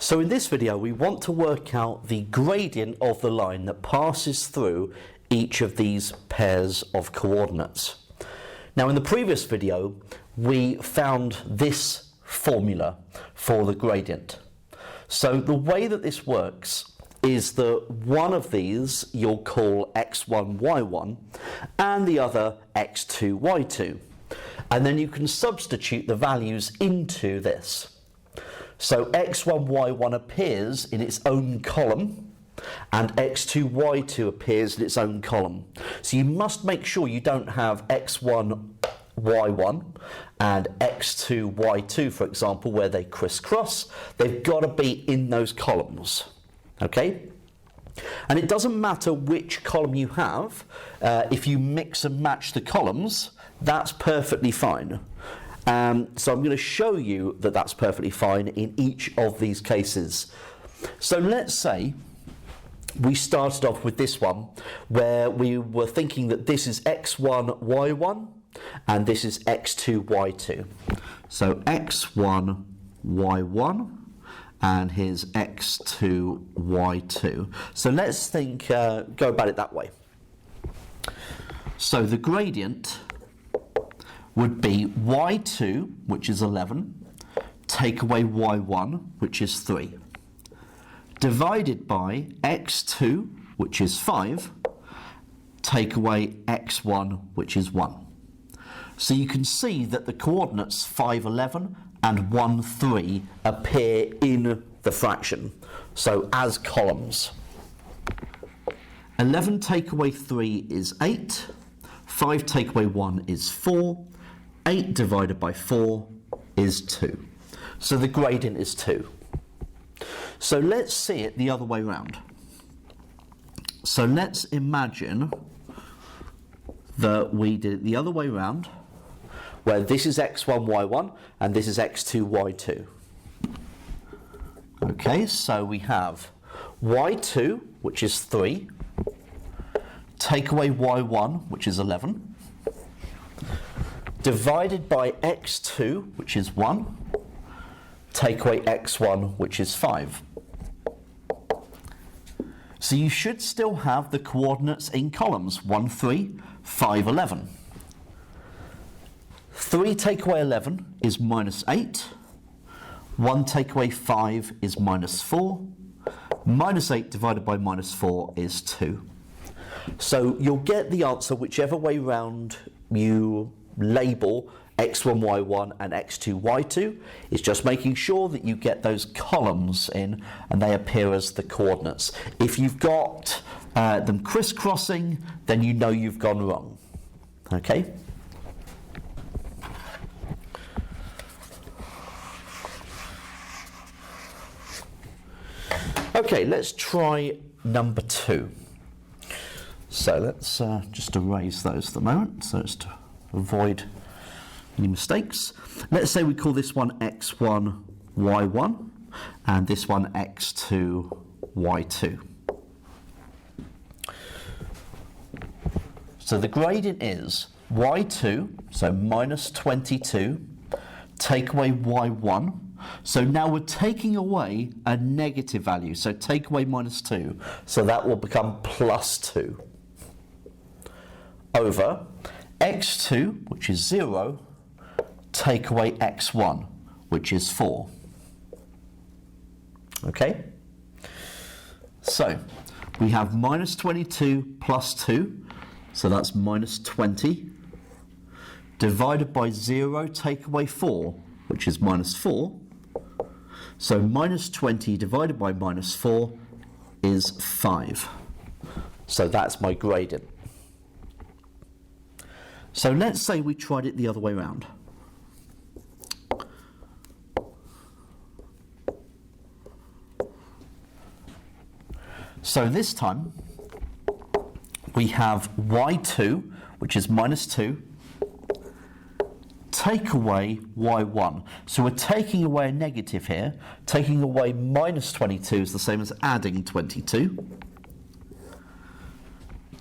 So in this video, we want to work out the gradient of the line that passes through each of these pairs of coordinates. Now in the previous video, we found this formula for the gradient. So the way that this works is that one of these you'll call x1, y1 and the other x2, y2. And then you can substitute the values into this. So x1, y1 appears in its own column and x2, y2 appears in its own column. So you must make sure you don't have x1, y1 and x2, y2, for example, where they crisscross. They've got to be in those columns, okay? And it doesn't matter which column you have. If you mix and match the columns, that's perfectly fine. So I'm going to show you that that's perfectly fine in each of these cases. So let's say we started off with this one where we were thinking that this is x1, y1 and this is x2, y2. So x1, y1 and here's x2, y2. So let's think, go about it that way. So the gradient would be y2, which is 11, take away y1, which is 3, divided by x2, which is 5, take away x1, which is 1. So you can see that the coordinates 5, 11 and 1, 3 appear in the fraction, so as columns. 11 take away 3 is 8, 5 take away 1 is 4, 8 divided by 4 is 2. So the gradient is 2. So let's see it the other way round. So let's imagine that we did it the other way round, where this is x1, y1 and this is x2, y2. Okay, so we have y2, which is 3, take away y1, which is 11, divided by x2, which is 1, take away x1, which is 5. So you should still have the coordinates in columns 1, 3, 5, 11. 3 take away 11 is minus 8. 1 take away 5 is minus 4. Minus 8 divided by minus 4 is 2. So you'll get the answer whichever way round you label x1, y1 and x2, y2. It's just making sure that you get those columns in and they appear as the coordinates. If you've got them crisscrossing, then you know you've gone wrong. Okay? Okay, let's try number 2. So let's just erase those at the moment, so as to avoid any mistakes. Let's say we call this one x1, y1, and this one x2, y2. So the gradient is y2, so minus 22, take away y1. So now we're taking away a negative value, so take away minus 2, so that will become plus 2, over x2, which is 0, take away x1, which is 4. Okay? So we have minus 22 plus 2, so that's minus 20, divided by 0, take away 4, which is minus 4. So minus 20 divided by minus 4 is 5. So that's my gradient. So let's say we tried it the other way around. So this time we have y2, which is minus 2, take away y1. So we're taking away a negative here. Taking away minus 22 is the same as adding 22.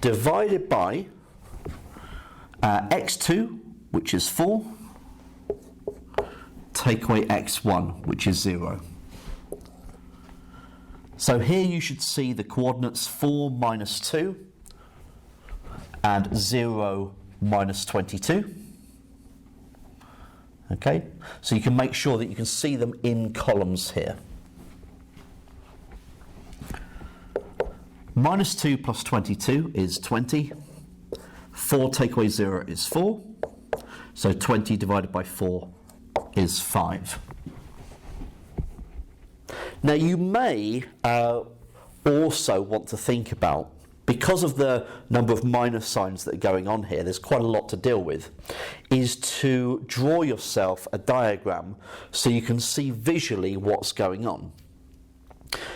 Divided by x2, which is 4, take away x1, which is 0. So here you should see the coordinates 4 minus 2 and 0 minus 22. Okay, so you can make sure that you can see them in columns here. Minus 2 plus 22 is 20. 4 take away 0 is 4. So 20 divided by 4 is 5. Now you may also want to think about, because of the number of minus signs that are going on here, there's quite a lot to deal with, is to draw yourself a diagram so you can see visually what's going on.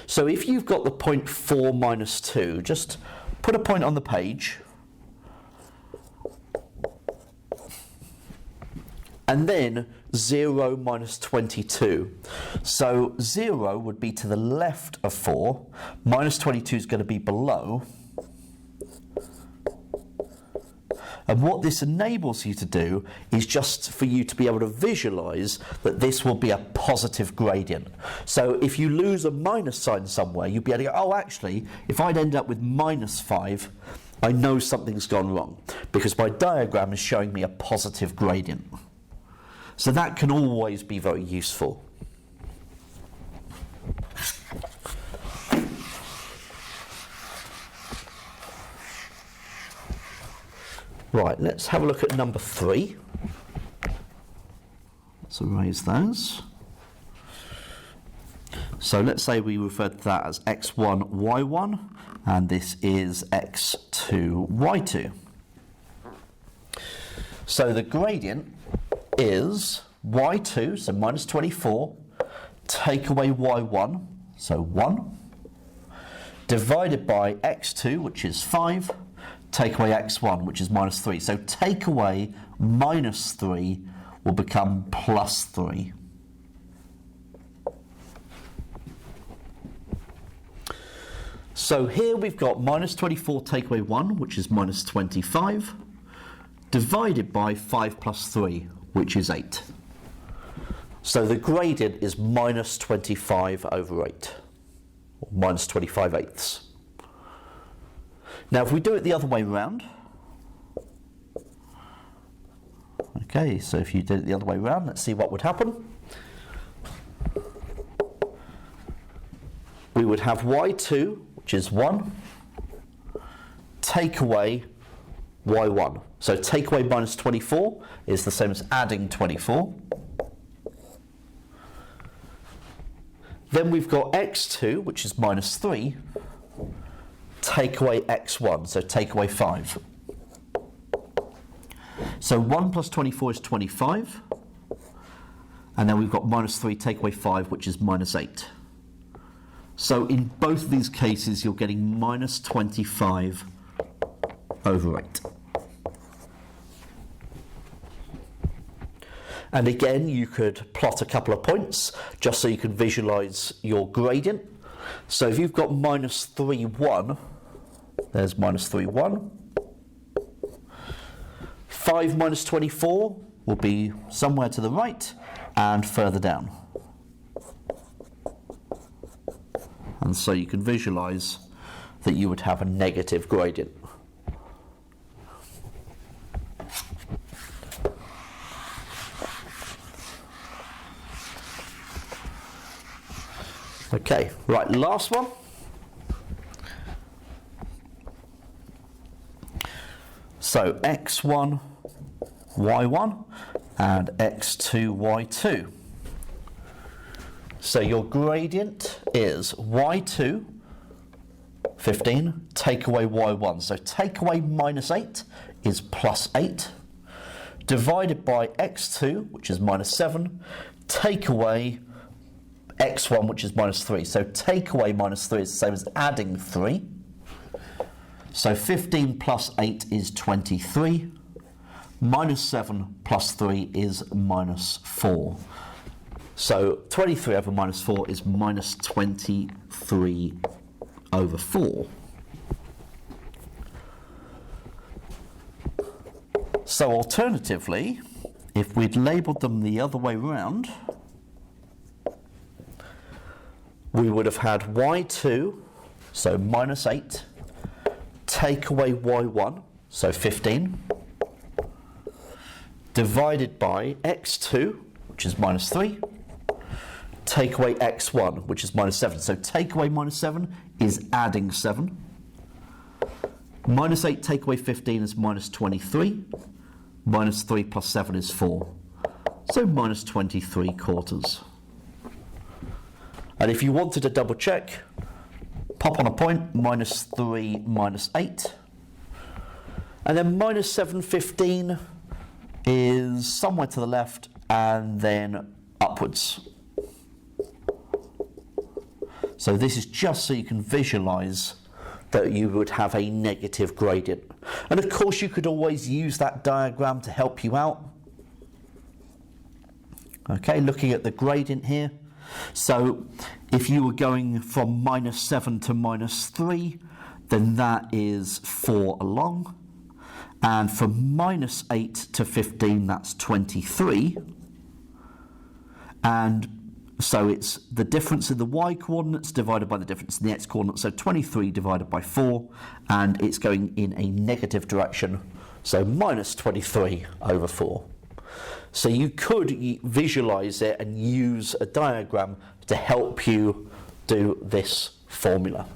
So if you've got the point 4 minus 2, just put a point on the page, and then 0 minus 22. So 0 would be to the left of 4, minus 22 is going to be below. And what this enables you to do is just for you to be able to visualize that this will be a positive gradient. So if you lose a minus sign somewhere, you'll be able to go, oh, actually, if I'd end up with minus 5, I know something's gone wrong, because my diagram is showing me a positive gradient. So that can always be very useful. Right, let's have a look at number 3. Let's erase those. So let's say we refer to that as x1, y1, and this is x2, y2. So the gradient is y2, so minus 24, take away y1, so 1, divided by x2, which is 5, take away x1, which is minus 3. So take away minus 3 will become plus 3. So here we've got minus 24 take away 1, which is minus 25, divided by 5 plus 3, which is 8. So the gradient is minus 25 over 8, or minus 25 eighths. Now if we do it the other way around, okay, so if you did it the other way around, let's see what would happen. We would have y2, which is 1, take away y1. So take away minus 24 is the same as adding 24. Then we've got x2, which is minus 3, take away x1, so take away 5. So 1 plus 24 is 25, and then we've got minus 3 take away 5, which is minus 8. So in both of these cases you're getting minus 25 over 8. And again, you could plot a couple of points just so you can visualize your gradient. So if you've got minus 3, 1, there's minus 3, 1. 5 minus 24 will be somewhere to the right and further down. And so you can visualize that you would have a negative gradient. Okay, right, last one. So x1, y1 and x2, y2. So your gradient is y2, 15, take away y1. So take away minus 8 is plus 8, divided by x2, which is minus 7, take away x1, which is minus 3. So take away minus 3 is the same as adding 3. So 15 plus 8 is 23. Minus 7 plus 3 is minus 4. So 23 over minus 4 is minus 23 over 4. So alternatively, if we'd labelled them the other way round, we would have had y2, so minus 8, take away y1, so 15, divided by x2, which is minus 3, take away x1, which is minus 7. So take away minus 7 is adding 7. Minus 8 take away 15 is minus 23. Minus 3 plus 7 is 4. So minus 23 quarters. And if you wanted to double check, pop on a point, minus 3 minus 8. And then minus 7/15 is somewhere to the left and then upwards. So this is just so you can visualize that you would have a negative gradient. And of course you could always use that diagram to help you out. Okay, looking at the gradient here. So if you were going from minus 7 to minus 3, then that is 4 along. And from minus 8 to 15, that's 23. And so it's the difference in the y coordinates divided by the difference in the x coordinates. So 23 divided by 4, and it's going in a negative direction. So minus 23 over 4. So you could visualize it and use a diagram to help you do this formula.